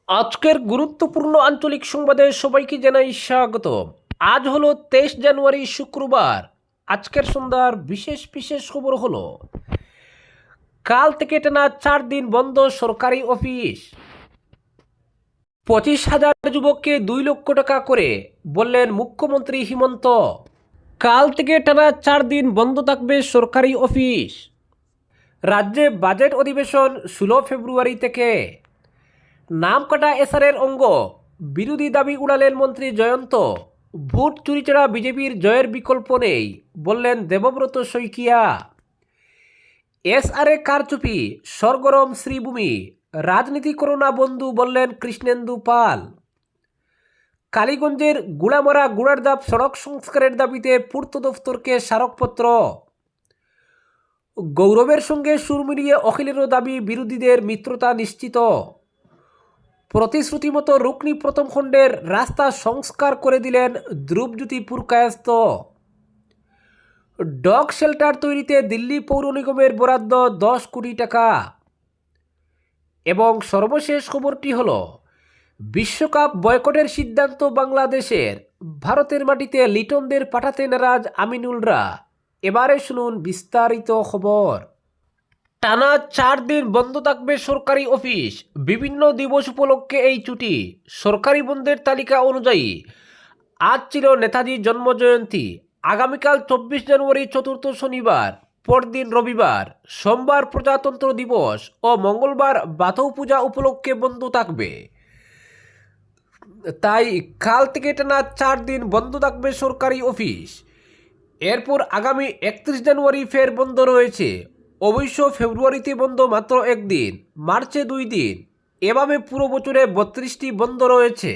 আজকের গুরুত্বপূর্ণ আঞ্চলিক সংবাদে সবাইকে জানাই স্বাগত। আজ হলো 23 জানুয়ারি শুক্রবার। আজকের সন্ধ্যার বিশেষ বিশেষ খবর হলো, কাল থেকে টানা 4 দিন বন্ধ সরকারি অফিস। 25,000 যুবককে 2 লক্ষ টাকা করে বললেন মুখ্যমন্ত্রী হিমন্ত। কাল থেকে টানা 4 দিন বন্ধ থাকবে সরকারি অফিস। রাজ্যে বাজেট অধিবেশন 16 ফেব্রুয়ারি থেকে। নাম কাটা এসআরের অঙ্গ, বিরোধী দাবি উড়ালেন মন্ত্রী জয়ন্ত। ভোট চুরি ছাড়া বিজেপির জয়ের বিকল্প নেই বললেন দেবব্রত শইকিয়া। এসআরে কারচুপি, সরগরম শ্রীভূমি, রাজনীতি করোনা বন্ধু বললেন কৃষ্ণেন্দু পাল। কালীগঞ্জের গুড়ামারা গুড়ারদাপ সড়ক সংস্কারের দাবিতে পূর্ত দফতরকে স্মারকপত্র। গৌরবের সঙ্গে সুর মিলিয়ে অখিলেরও দাবি বিরোধীদের মিত্রতা নিশ্চিত। প্রতিশ্রুতি মতো রুকনি প্রথম খণ্ডের রাস্তা সংস্কার করে দিলেন ধ্রুবজ্যোতি পুরকায়স্থ। ডগ শেল্টার তৈরিতে দিল্লি পৌর নিগমের বরাদ্দ 10 কোটি টাকা। এবং সর্বশেষ খবরটি হল, বিশ্বকাপ বয়কটের সিদ্ধান্ত বাংলাদেশের। ভারতের মাটিতে লিটনদের পাঠাতে নারাজ আমিনুলরা। এবারে শুনুন বিস্তারিত খবর। টানা 4 দিন বন্ধ থাকবে সরকারি অফিস। বিভিন্ন দিবস উপলক্ষে এই ছুটি। সরকারি বন্ধের তালিকা অনুযায়ী আজ ছিল নেতাজির জন্মজয়ন্তী, আগামীকাল 24 জানুয়ারি চতুর্থ শনিবার, পরদিন রবিবার, সোমবার প্রজাতন্ত্র দিবস ও মঙ্গলবার বাথৌ পূজা উপলক্ষে বন্ধ থাকবে। তাই কাল থেকে টানা 4 দিন বন্ধ থাকবে সরকারি অফিস। এরপর আগামী 31 জানুয়ারি ফের বন্ধ রয়েছে। অবশ্য ফেব্রুয়ারিতে বন্ধ মাত্র 1 দিন, মার্চে 2 দিন, এভাবে পুরো বছরে 32টি বন্ধ রয়েছে।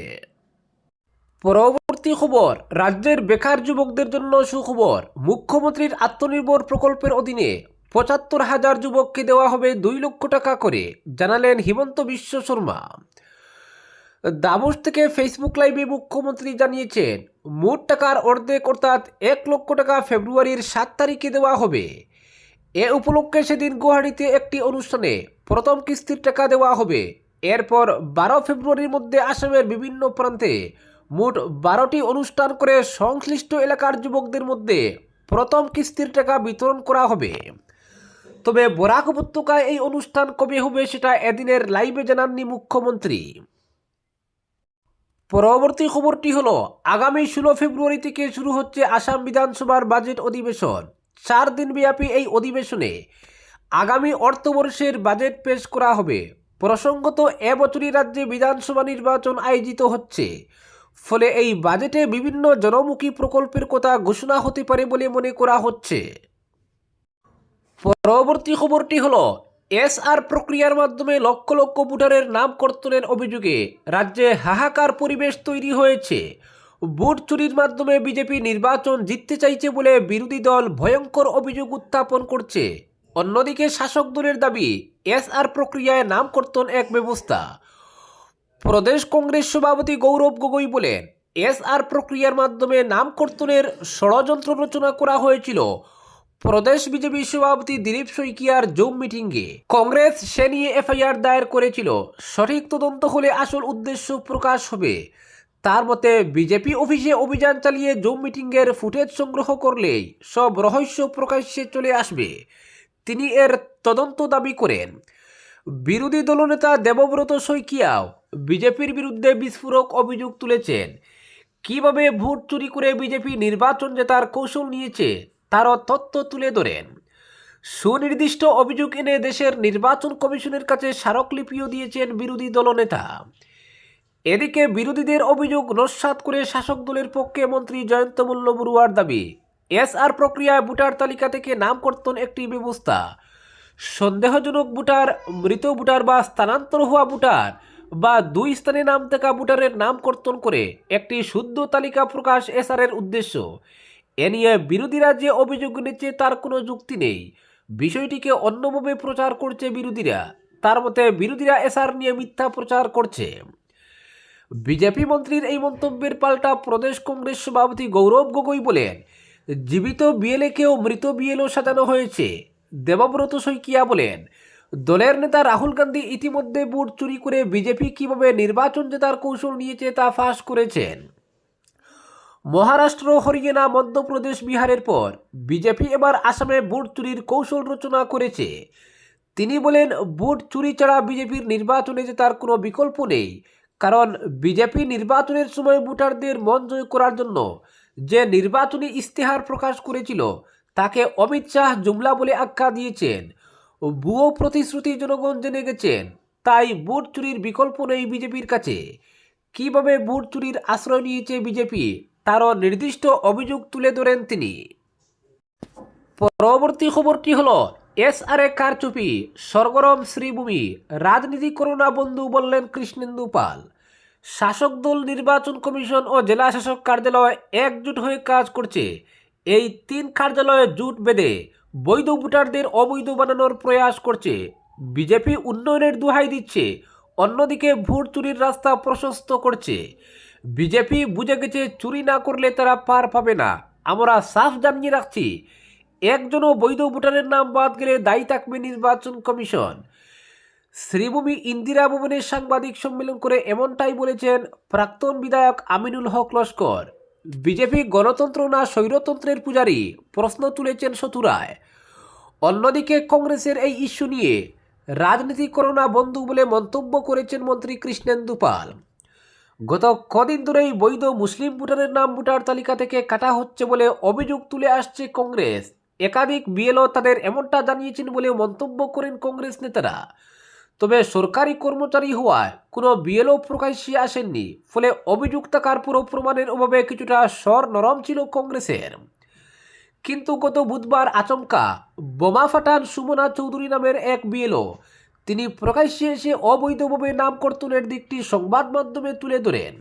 পরবর্তী খবর, রাজ্যের বেকার যুবকদের জন্য সুখবর। মুখ্যমন্ত্রীর আত্মনির্ভর প্রকল্পের অধীনে 75,000 যুবককে দেওয়া হবে 2 লক্ষ টাকা করে, জানালেন হিমন্ত বিশ্ব শর্মা। দাভোস থেকে ফেসবুক লাইভে মুখ্যমন্ত্রী জানিয়েছেন, মোট টাকার অর্ধেক অর্থাৎ 1 লক্ষ টাকা ফেব্রুয়ারির 7 তারিখে দেওয়া হবে। এ উপলক্ষে সেদিন গুয়াহাটিতে একটি অনুষ্ঠানে প্রথম কিস্তির টাকা দেওয়া হবে। এরপর 12 ফেব্রুয়ারির মধ্যে আসামের বিভিন্ন প্রান্তে মোট 12টি অনুষ্ঠান করে সংশ্লিষ্ট এলাকার যুবকদের মধ্যে প্রথম কিস্তির টাকা বিতরণ করা হবে। তবে বরাক উপত্যকায় এই অনুষ্ঠান কবে হবে সেটা এদিনের লাইভে জানাননি মুখ্যমন্ত্রী। পরবর্তী খবরটি হলো, আগামী 16 ফেব্রুয়ারি থেকে শুরু হচ্ছে আসাম বিধানসভার বাজেট অধিবেশন। 4 দিনব্যাপী এই অধিবেশনে আগামী অর্থবর্ষের বাজেট পেশ করা হবে। প্রসঙ্গত, এবছরই রাজ্যে বিধানসভা নির্বাচন আয়োজিত হচ্ছে। ফলে এই বাজেটে বিভিন্ন জনমুখী প্রকল্পের কথা ঘোষণা হতে পারে বলে মনে করা হচ্ছে। পরবর্তী খবরটি হলো, এসআর প্রক্রিয়ার মাধ্যমে লক্ষ লক্ষ ভোটারের নাম কর্তনের অভিযোগে রাজ্যে হাহাকার পরিবেশ তৈরি হয়েছে। ভোট চুরির মাধ্যমে বিজেপি নির্বাচন জিততে চাইছে বলে বিরোধী দল ভয়ঙ্কর অভিযোগ উত্থাপন করছে। অন্যদিকে শাসক দলের দাবি, এসআর প্রক্রিয়ায় নাম কর্তন এক ব্যবস্থা। প্রদেশ কংগ্রেস সভাপতি গৌরব গগৈ বলেন, এসআর প্রক্রিয়ার মাধ্যমে নাম কর্তনের ষড়যন্ত্র রচনা করা হয়েছিল প্রদেশ বিজেপি সভাপতি দিলীপ শইকিয়ার জুম মিটিংয়ে। কংগ্রেস সে নিয়ে এফআইআর দায়ের করেছিল। সঠিক তদন্ত হলে আসল উদ্দেশ্য প্রকাশ হবে। তার মতে, বিজেপি অফিসে অভিযান চালিয়ে জুম মিটিংয়ের ফুটেজ সংগ্রহ করলেই সব রহস্য প্রকাশ্যে চলে আসবে। তিনি এর তদন্ত দাবি করেন। বিরোধী দলনেতা দেবব্রত শইকিয়াও বিজেপির বিরুদ্ধে বিস্ফোরক অভিযোগ তুলেছেন। কিভাবে ভোট চুরি করে বিজেপি নির্বাচন জেতার কৌশল নিয়েছে তারও তথ্য তুলে ধরেন। সুনির্দিষ্ট অভিযোগ এনে দেশের নির্বাচন কমিশনের কাছে স্মারকলিপিও দিয়েছেন বিরোধী দলনেতা। এদিকে বিরোধীদের অভিযোগ নস্যাৎ করে শাসক দলের পক্ষে মন্ত্রী জয়ন্ত মল্ল বড়ুয়ার দাবি, এসআর প্রক্রিয়ায় ভোটার তালিকা থেকে নাম কর্তন একটি ব্যবস্থা। সন্দেহজনক ভোটার, মৃত ভোটার বা স্থানান্তর হওয়া ভোটার বা 2 স্থানে নাম থাকা ভোটারের নাম কর্তন করে একটি শুদ্ধ তালিকা প্রকাশ এসআরের উদ্দেশ্য। এ নিয়ে বিরোধীরা যে অভিযোগ নিচ্ছে তার কোনো যুক্তি নেই। বিষয়টিকে অন্যভাবে প্রচার করছে বিরোধীরা। তার মতে, বিরোধীরা এসআর নিয়ে মিথ্যা প্রচার করছে। বিজেপি মন্ত্রীর এই মন্তব্যের পাল্টা প্রদেশ কংগ্রেস সভাপতি গৌরব গগৈ বলেন, জীবিত বিএলএকেও মৃত বিএলও সাজানো হয়েছে। দেবব্রত শইকিয়া বলেন, দলের নেতা রাহুল গান্ধী ইতিমধ্যে ভোট চুরি করে বিজেপি কিভাবে নির্বাচন জেতার কৌশল নিয়েছে তা ফাঁস করেছেন। মহারাষ্ট্র, হরিয়ানা, মধ্যপ্রদেশ, বিহারের পর বিজেপি এবার আসামে ভোট চুরির কৌশল রচনা করেছে। তিনি বলেন, ভোট চুরি ছাড়া বিজেপির নির্বাচনে জেতার কোনো বিকল্প নেই, কারণ বিজেপি নির্বাচনের সময় ভোটারদের মন জয় করার জন্য যে নির্বাচনী ইস্তেহার প্রকাশ করেছিল তাকে অমিত শাহ জুমলা বলে আখ্যা দিয়েছেন। ভুয়ো প্রতিশ্রুতি জনগণ জেনে গেছেন, তাই ভোট চুরির বিকল্প নেই বিজেপির কাছে। কিভাবে ভোট চুরির আশ্রয় নিয়েছে বিজেপি তারও নির্দিষ্ট অভিযোগ তুলে ধরেন তিনি। পরবর্তী খবরটি হলো এসআরএ কারচুপি, সরগরম শ্রীভূমি, রাজনীতি করোনা বন্ধু বললেন কৃষ্ণেন্দু পাল। শাসক দল, নির্বাচন কমিশন ও জেলা শাসক কার্যালয় একজোট হয়ে কাজ করছে। এই তিন কার্যালয়ে জোট বেঁধে বৈধ ভোটারদের অবৈধ বানানোর প্রয়াস করছে। বিজেপি উন্নয়নের দোহাই দিচ্ছে, অন্যদিকে ভোট চুরির রাস্তা প্রশস্ত করছে। বিজেপি বুঝে গেছে চুরি না করলে তারা পার পাবে না। আমরা সাফ জানিয়ে রাখছি, একজনও বৈধ ভোটারের নাম বাদ গেলে দায়ী থাকবে নির্বাচন কমিশন। শ্রীভূমি ইন্দিরা ভবনে সাংবাদিক সম্মেলন করে এমনটাই বলেছেন প্রাক্তন বিধায়ক আমিনুল হক লস্কর। বিজেপি গণতন্ত্র না স্বৈরতন্ত্রের পূজারী, প্রশ্ন তুলেছেন শতুরায়। অন্যদিকে কংগ্রেসের এই ইস্যু নিয়ে রাজনীতি করোনা বন্ধু বলে মন্তব্য করেছেন মন্ত্রী কৃষ্ণেন্দু পাল। গত কদিন ধরেই বৈধ মুসলিম ভোটারের নাম ভোটার তালিকা থেকে কাটা হচ্ছে বলে অভিযোগ তুলে আসছে কংগ্রেস। একাধিক বিএলও তাদের এমনটা জানিয়েছেন বলে মন্তব্য করেন কংগ্রেস নেতারা। তবে সরকারি কর্মচারী হওয়ায় কোনো বিএলও প্রকাশ্যে আসেননি, ফলে অভিযোগ থাকার পুরো প্রমাণের অভাবে কিছুটা স্বর নরম ছিল কংগ্রেসের। কিন্তু গত বুধবার আচমকা বোমা ফাটান সুমনা চৌধুরী নামের এক বিএলও। তিনি প্রকাশ্যে এসে অবৈধভাবে নাম কর্তনের দিকটি সংবাদ মাধ্যমে তুলে ধরেন।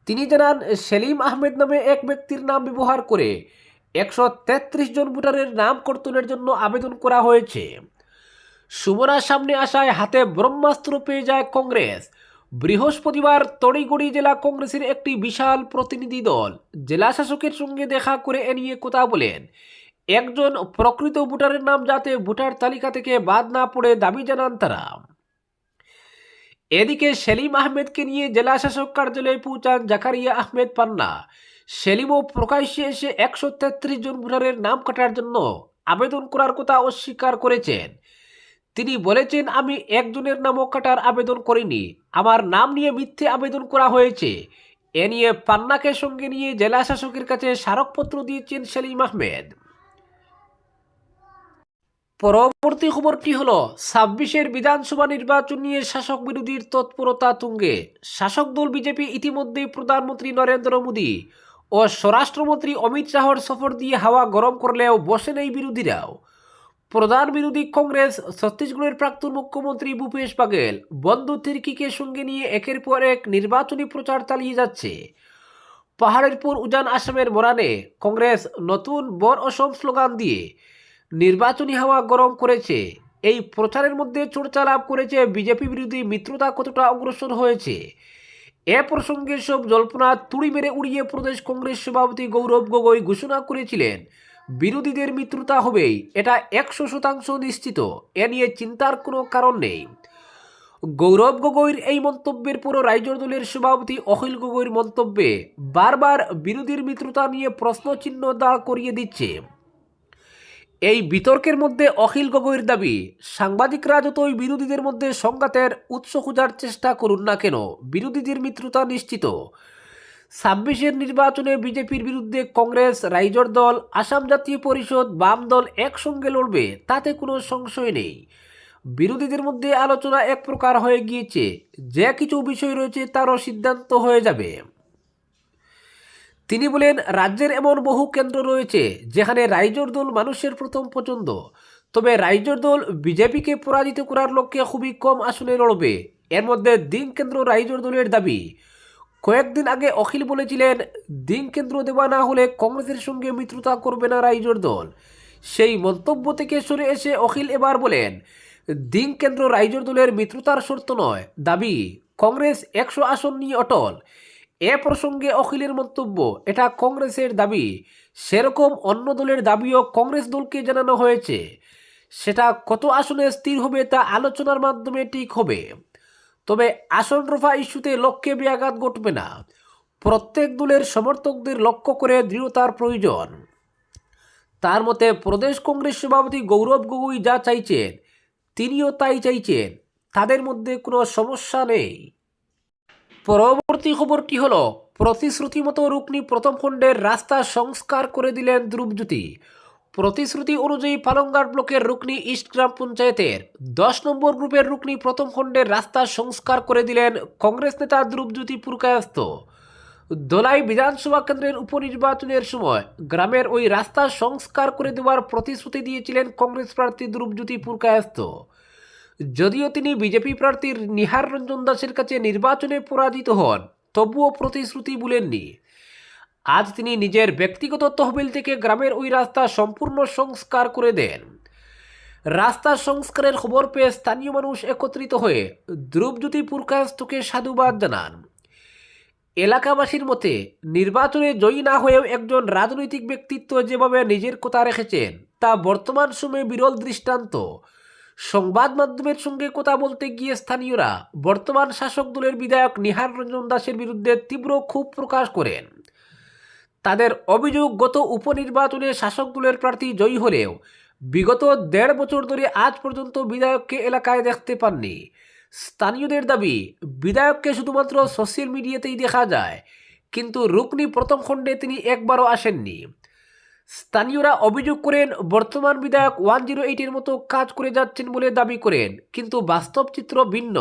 তিনি জানান, সেলিম আহমেদ নামে এক ব্যক্তির নাম ব্যবহার করে 133 জন ভোটারের নাম কর্তনের জন্য আবেদন করা হয়েছে। সুমনার সামনে আসায় হাতে ব্রহ্মাস্ত্র পেয়ে যায় কংগ্রেস। বৃহস্পতিবার তড়িঘড়ি জেলা কংগ্রেসের একটি বিশাল প্রতিনিধি দল জেলা শাসকের সঙ্গে দেখা করে এ নিয়ে কথা বলেন। একজন প্রকৃত ভোটারের নাম যাতে ভোটার তালিকা থেকে বাদ না পড়ে দাবি জানান তারা। এদিকে সেলিম আহমেদকে নিয়ে জেলা শাসক কার্যালয়ে পৌঁছান জাকারিয়া আহমেদ পান্না। সেলিমও প্রকাশ্যে এসে 133 জন ভোটারের নাম কাটার জন্য আবেদন করার কথা অস্বীকার করেছেন। তিনি বলেছেন, আমি একজনের নামও কাটার আবেদন করিনি, আমার নাম নিয়ে মিথ্যে আবেদন করা হয়েছে। এ নিয়ে পান্নাকে সঙ্গে নিয়ে জেলা শাসকের কাছে স্মারকপত্র দিয়েছেন সেলিম আহমেদ। পরবর্তী খবরটি হলো 26-এর বিধানসভা নির্বাচন নিয়ে শাসক বিরোধীর তৎপরতা তুঙ্গে। শাসক দল বিজেপি ইতিমধ্যেই প্রধানমন্ত্রী নরেন্দ্র মোদী ও স্বরাষ্ট্রমন্ত্রী অমিত শাহর সফর দিয়ে হাওয়া গরম করলেও বসেন এই বিরোধীরাও। প্রধান বিরোধী কংগ্রেস ছত্তিশগড়ের প্রাক্তন মুখ্যমন্ত্রী ভূপেশ বাঘেল বন্ধু তির্কিকে সঙ্গে নিয়ে একের পর এক নির্বাচনী প্রচার চালিয়ে যাচ্ছে। পাহাড়ের পর উজান আসামের মরানে কংগ্রেস নতুন বর অসম স্লোগান দিয়ে নির্বাচনী হাওয়া গরম করেছে। এই প্রচারের মধ্যে চর্চা লাভ করেছে বিজেপি বিরোধী মিত্রতা কতটা অগ্রসর হয়েছে। এ প্রসঙ্গে সব জল্পনা তুড়ি মেরে উড়িয়ে প্রদেশ কংগ্রেস সভাপতি গৌরব গগৈ ঘোষণা করেছিলেন, বিরোধীদের মিত্রতা হবেই, এটা 100% নিশ্চিত, এ নিয়ে চিন্তার কোনো কারণ নেই। গৌরব গগৈর এই মন্তব্যের পর রাইজোর দলের সভাপতি অখিল গগৈর মন্তব্যে বারবার বিরোধীর মিত্রতা নিয়ে প্রশ্নচিহ্ন দাঁড় করিয়ে দিচ্ছে। এই বিতর্কের মধ্যে অখিল গগৈর দাবি, সাংবাদিকরা যতই বিরোধীদের মধ্যে সংঘাতের উৎস খোঁজার চেষ্টা করুন না কেন, বিরোধীদের মিত্রতা নিশ্চিত। 26-এর নির্বাচনে বিজেপির বিরুদ্ধে কংগ্রেস, রাইজোর দল, আসাম জাতীয় পরিষদ, বাম দল একসঙ্গে লড়বে, তাতে কোনো সংশয় নেই। বিরোধীদের মধ্যে আলোচনা এক প্রকার হয়ে গিয়েছে, যে কিছু বিষয় রয়েছে তারও সিদ্ধান্ত হয়ে যাবে। তিনি বলেন, রাজ্যের এমন বহু কেন্দ্র রয়েছে যেখানে রাইজোর দল মানুষের প্রথম পছন্দ, তবে রাইজোর দল বিজেপিকে পরাজিত করার লক্ষ্যে খুবই কম আসনে লড়বে। এর মধ্যে দিন কেন্দ্র রাইজোর দলের দাবি। কয়েকদিন আগে অখিল বলেছিলেন, দিন কেন্দ্র দেওয়া না হলে কংগ্রেসের সঙ্গে মিত্রতা করবে না রাইজোর দল। সেই মন্তব্য থেকে সরে এসে অখিল এবার বলেন, দিন কেন্দ্র রাইজোর দলের মিত্রতার শর্ত নয়, দাবি কংগ্রেস 100 আসন নিয়ে অটল। এ প্রসঙ্গে অখিলের মন্তব্য, এটা কংগ্রেসের দাবি, সেরকম অন্য দলের দাবিও কংগ্রেস দলকে জানানো হয়েছে। সেটা কত আসনে স্থির হবে তা আলোচনার মাধ্যমে ঠিক হবে। তবে আসন রফা ইস্যুতে লক্ষ্যে ব্যাঘাত ঘটবে না। প্রত্যেক দলের সমর্থকদের লক্ষ্য করে দৃঢ়তার প্রয়োজন। তার মতে প্রদেশ কংগ্রেস সভাপতি গৌরব গগৈ যা চাইছেন তিনিও তাই চাইছেন, তাদের মধ্যে কোনো সমস্যা নেই। পরবর্তী খবরটি হলো, প্রতিশ্রুতি মতো রুকনি প্রথম খণ্ডের রাস্তা সংস্কার করে দিলেন ধ্রুবজ্যোতি। প্রতিশ্রুতি অনুযায়ী পালংঘাট ব্লকের রুকনি ইস্ট গ্রাম পঞ্চায়েতের 10 নম্বর গ্রুপের রুকনি প্রথম খণ্ডের রাস্তা সংস্কার করে দিলেন কংগ্রেস নেতা ধ্রুবজ্যোতি পুরকায়স্থ। ধলাই বিধানসভা কেন্দ্রের উপনির্বাচনের সময় গ্রামের ওই রাস্তা সংস্কার করে দেওয়ার প্রতিশ্রুতি দিয়েছিলেন কংগ্রেস প্রার্থী ধ্রুবজ্যোতি পুরকায়স্থ। যদিও তিনি বিজেপি প্রার্থীর নিহার রঞ্জন দাসের কাছে নির্বাচনে পরাজিত হন, তবুও প্রতিশ্রুতি ভুলেননি। আজ তিনি নিজের ব্যক্তিগত তহবিল থেকে গ্রামের ওই রাস্তা সম্পূর্ণ সংস্কার করে দেন। রাস্তা সংস্কারের খবর পেয়ে স্থানীয় মানুষ একত্রিত হয়ে ধ্রুবজ্যোতি পুরকায়স্থকে সাধুবাদ জানান। এলাকাবাসীর মতে নির্বাচনে জয়ী না হয়েও একজন রাজনৈতিক ব্যক্তিত্ব যেভাবে নিজের কথা রেখেছেন তা বর্তমান সময়ে বিরল দৃষ্টান্ত। সংবাদ মাধ্যমের সঙ্গে কথা বলতে গিয়ে স্থানীয়রা বর্তমান শাসক দলের বিধায়ক নিহার রঞ্জন দাসের বিরুদ্ধে তীব্র ক্ষোভ প্রকাশ করেন। তাদের অভিযোগ, গত উপনির্বাচনে শাসক দলের প্রার্থী জয়ী হলেও বিগত 1.5 বছর ধরে আজ পর্যন্ত বিধায়ককে এলাকায় দেখতে পাননি। স্থানীয়দের দাবি, বিধায়ককে শুধুমাত্র সোশ্যাল মিডিয়াতেই দেখা যায়, কিন্তু রুকনি প্রথম খণ্ডে তিনি একবারও আসেননি। স্থানীয়রা অভিযোগ করেন বর্তমান বিধায়ক 108-এর মতো কাজ করে যাচ্ছেন বলে দাবি করেন, কিন্তু বাস্তব চিত্র ভিন্ন।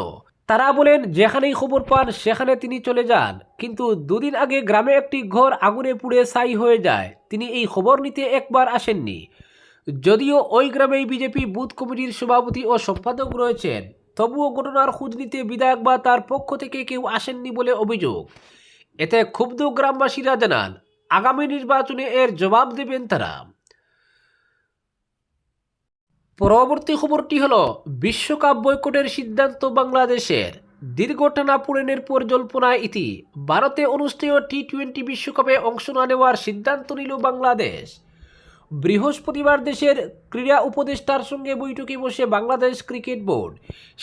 তারা বলেন যেখানেই খবর পান সেখানে তিনি চলে যান, কিন্তু 2 দিন আগে গ্রামে একটি ঘর আগুনে পুড়ে ছাই হয়ে যায়, তিনি এই খবর নিতে একবার আসেননি। যদিও ওই গ্রামেই বিজেপি বুথ কমিটির সভাপতি ও সম্পাদক রয়েছেন, তবুও ঘটনার খোঁজ নিতে বিধায়ক বা তার পক্ষ থেকে কেউ আসেননি বলে অভিযোগ। এতে ক্ষুব্ধ গ্রামবাসীরা জানান আগামী নির্বাচনে এর জবাব দেবেন তারা। পরবর্তী খবরটি হলো, বিশ্বকাপ বয়কটের সিদ্ধান্ত বাংলাদেশের। দীর্ঘ টানাপোড়েনের পর জল্পনায় ইতি। ভারতে অনুষ্ঠেয় টি-20 বিশ্বকাপে অংশ না নেওয়ার সিদ্ধান্ত নিল বাংলাদেশ। বৃহস্পতিবার দেশের ক্রীড়া উপদেষ্টার সঙ্গে বৈঠকে বসে বাংলাদেশ ক্রিকেট বোর্ড।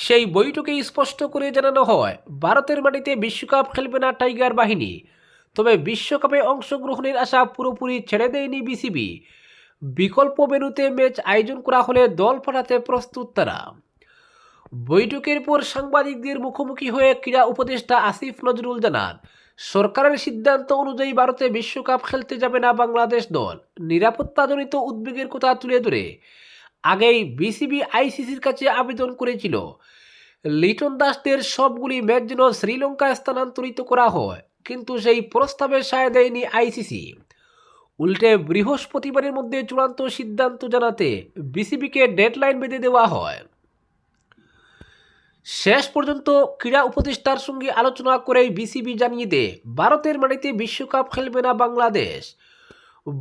সেই বৈঠকেই স্পষ্ট করে জানানো হয় ভারতের মাটিতে বিশ্বকাপ খেলবে না টাইগার বাহিনী। তবে বিশ্বকাপে অংশগ্রহণের আশা পুরোপুরি ছেড়ে দেয়নি বিসিবি। বিকল্প ভেন্যুতে ম্যাচ আয়োজন করা হলে দল পাঠাতে প্রস্তুত তারা। বৈঠকের পর সাংবাদিকদের মুখোমুখি হয়ে ক্রীড়া উপদেষ্টা আসিফ নজরুল জানান, সরকারের সিদ্ধান্ত অনুযায়ী ভারতে বিশ্বকাপ খেলতে যাবে না বাংলাদেশ দল। নিরাপত্তাজনিত উদ্বেগের কথা তুলে ধরে আগেই বিসিবি আইসিসির কাছে আবেদন করেছিল লিটন দাসদের সবগুলি ম্যাচ যেন শ্রীলঙ্কায় স্থানান্তরিত করা হয়, কিন্তু সেই প্রস্তাবে সায় দেয়নি আইসিসি। উল্টে বৃহস্পতিবারের মধ্যে চূড়ান্ত সিদ্ধান্ত জানাতে বিসিবিকে ডেডলাইন বেঁধে দেওয়া হয়। শেষ পর্যন্ত ক্রীড়া উপদেষ্টার সঙ্গে আলোচনা করেই বিসিবি জানিয়ে দেয় ভারতের মাটিতে বিশ্বকাপ খেলবে না বাংলাদেশ।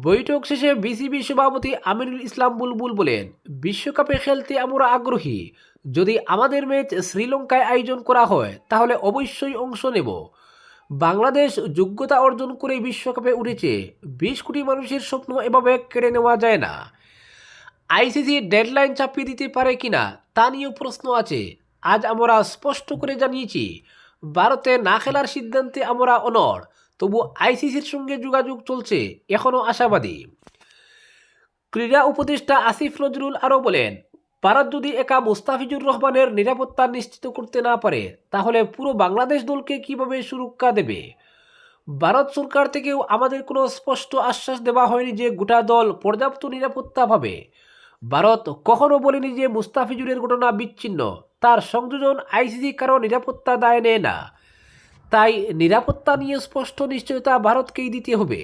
বৈঠক শেষে বিসিবি সভাপতি আমিনুল ইসলাম বুলবুল বলেন, বিশ্বকাপে খেলতে আমরা আগ্রহী। যদি আমাদের ম্যাচ শ্রীলঙ্কায় আয়োজন করা হয় তাহলে অবশ্যই অংশ নেব। বাংলাদেশ যোগ্যতা অর্জন করে বিশ্বকাপে উঠেছে। 20 কোটি মানুষের স্বপ্ন এভাবে কেড়ে নেওয়া যায় না। আইসিসি ডেডলাইন চাপিয়ে দিতে পারে কিনা তা নিয়েও প্রশ্ন আছে। আজ আমরা স্পষ্ট করে জানিয়েছি ভারতে না খেলার সিদ্ধান্তে আমরা অনড়, তবু আইসিসির সঙ্গে যোগাযোগ চলছে, এখনও আশাবাদী। ক্রীড়া উপদেষ্টা আসিফ নজরুল আরও বলেন, ভারত যদি একা মুস্তাফিজুর রহমানের নিরাপত্তা নিশ্চিত করতে না পারে তাহলে পুরো বাংলাদেশ দলকে কিভাবে সুরক্ষা দেবে। ভারত সরকার থেকেও আমাদের কোনো স্পষ্ট আশ্বাস দেওয়া হয়নি যে গোটা দল পর্যাপ্ত নিরাপত্তা পাবে। ভারত কখনো বলেনি যে মুস্তাফিজুরের ঘটনা বিচ্ছিন্ন, তার সংযোজন আইসিসি কারো নিরাপত্তা দায় নেয় না। তাই নিরাপত্তা নিয়ে স্পষ্ট নিশ্চয়তা ভারতকেই দিতে হবে।